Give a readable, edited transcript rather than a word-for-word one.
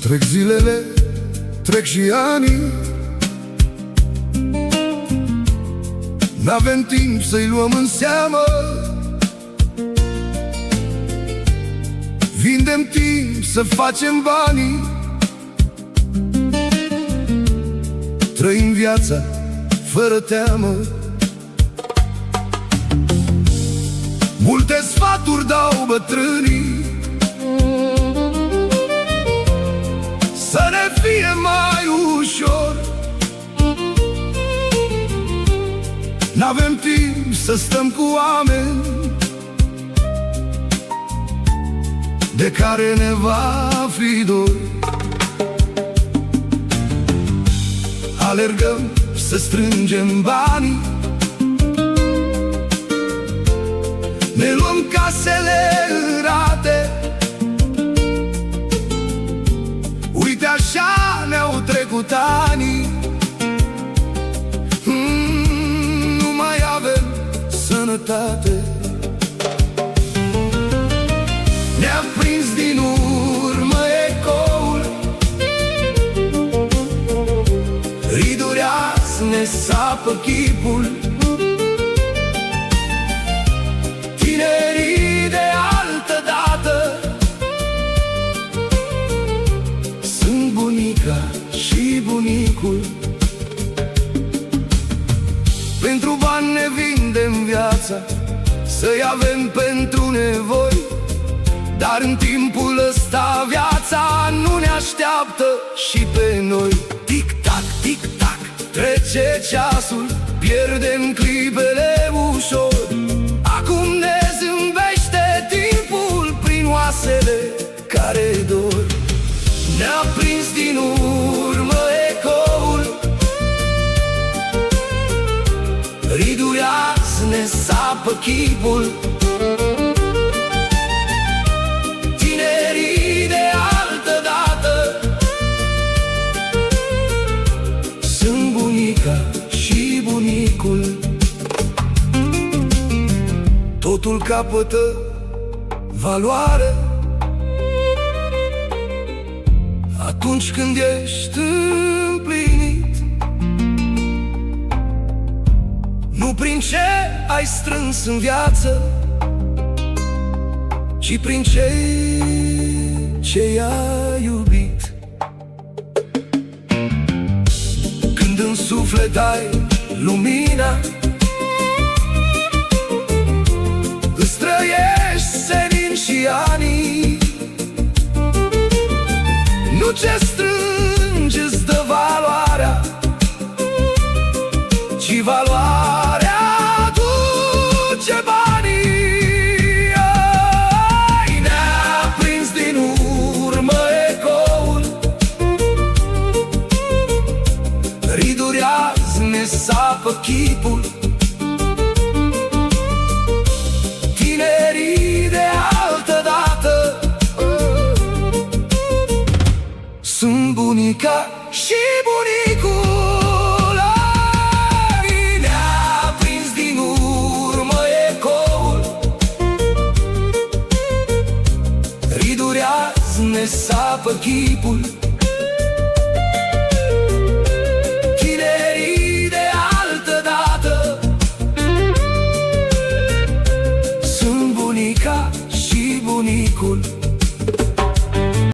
Trec zilele, trec și anii, n-avem timp să-i luăm în seamă. Vindem timp să facem banii, trăim viața fără teamă. Multe sfaturi dau bătrânii să ne fie mai ușor. N-avem timp să stăm cu oameni de care ne va fi dor. Alergăm să strângem banii, ne luăm casele în rate. Uite așa ne-au trecut anii, nu mai avem sănătate. Ne-a prins din urmă ecoul, ridurea ne sapă chipul. Tinerii de altă dată sunt bunica și bunicul. Pentru bani ne vindem viața, să-i avem pentru nevoi. Dar în timpul ăsta viața nu ne așteaptă și pe noi. Tic-tac, tic-tac, trece ceasul, pierdem clipele ușor. Acum ne zâmbește timpul prin oasele care dor. Ne-a prins din urmă ecoul, ridurea ne sapă chipul. Tinerii de altă dată sunt bunica și bunicul. Totul capătă valoare atunci când ești împlinit, nu prin ce ai strâns în viață, ci prin ce ai iubit. Când în suflet ai lumina, îți trăiești senin și anii. Nu ce strângi îți dă valoarea, ci valoarea aduce banii. Ne-a prins din urmă ecoul, ridurea ne sapă chipul. Tinerii de altă dată sunt bunica și bunicul. Ne-a prins din urmă ecoul, ridurea ne sapă chipul.